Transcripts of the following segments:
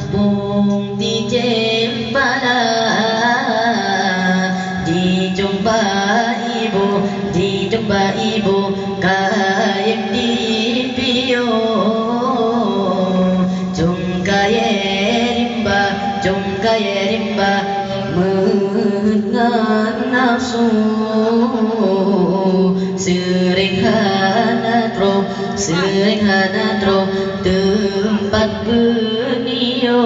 Mumpung dijempala dijumpa ibu kayem di pio jung kaye rimba mengan nafsu sering hana tro tempat benio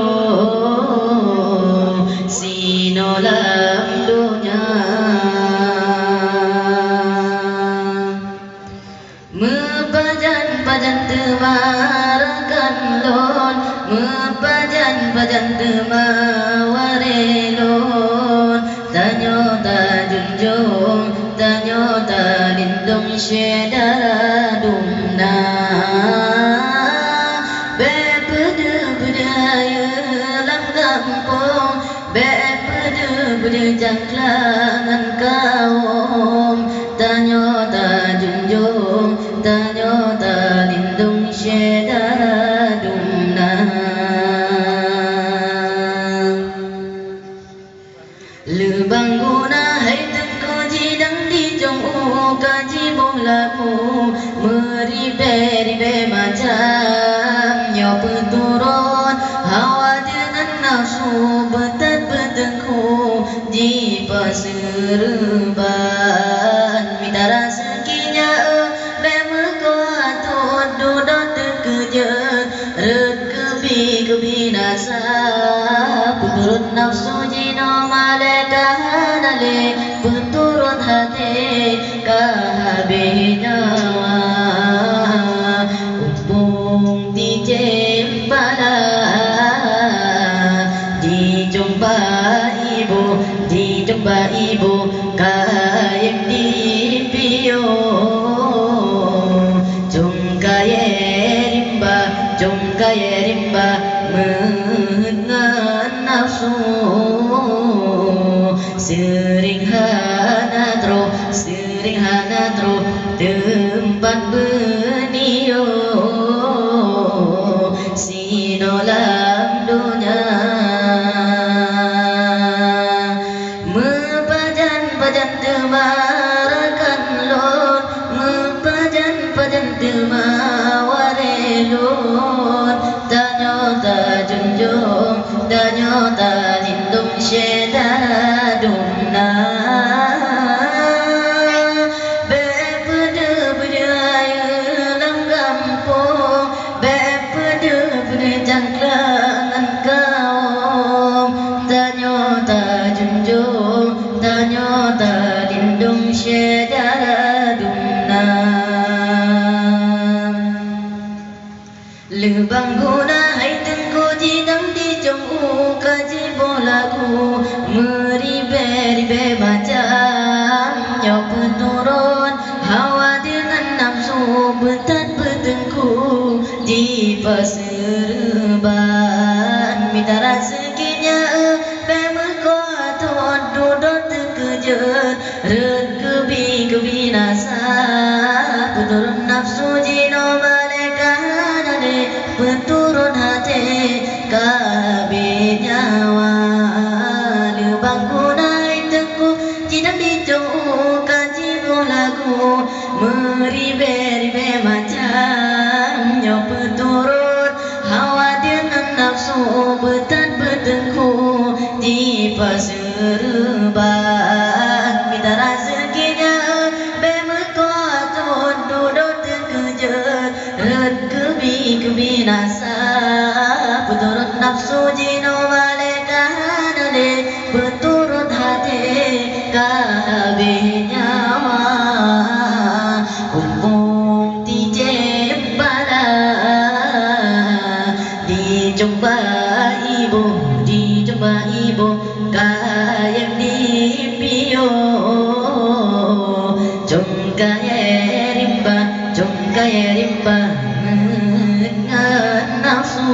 sinolam dunia mepajan temarakan lon mepajan temawarelon tanyo ta junjung tanyo ta lindung syedara dumna budaya lam kampung budaya jangklangan kaum tanyo ta junjung tanyo ta lindung syedara dumna lebang guna hai tengko jidang di jong kaji bolaku meribe macam nyo peturun hawa dengan nafsu betat betengku di paserban mitara sekinya bemeko atut dudot terkejut rekebi kebinasa peturun nafsu jino malaikat ale peturun hati kahabe nyawa umpung dijempala dijumpa ibu kayem di pio jung kaye rimba mengan nafsu sering hana tro tempat benio sinolam dunia mepajan temarakan lon mepajan temawarelon tanyo ta junjung tanyo ta lindung syedara dumna budaya lam kampung budaya jangklangan kaum tanyo ta junjung tanyo ta lindung syedara dumna lebang guna hai tengko jidang di jong kaji bolaku meribe macam nyo peturun hawa dengan nafsu betat betengku di paserban mitara sekinya bemeko atut dudot terkejut rekebi kebinasa peturun nafsu jino malaikat ale peturun hati kabe nyawa lebang kunai tengku jidang dijong kaji bolaku meribe macam nyo peturun hawa dengan nafsu betat betengku di paserban mitara sekinya bemeko atut dudot terkejut rekebi kebinasa peturun nafsu jino malaikat ale peturun hati kabe nyawa umpung dijempala dijumpa ibu kayem di pio jung kaye rimba mengan nafsu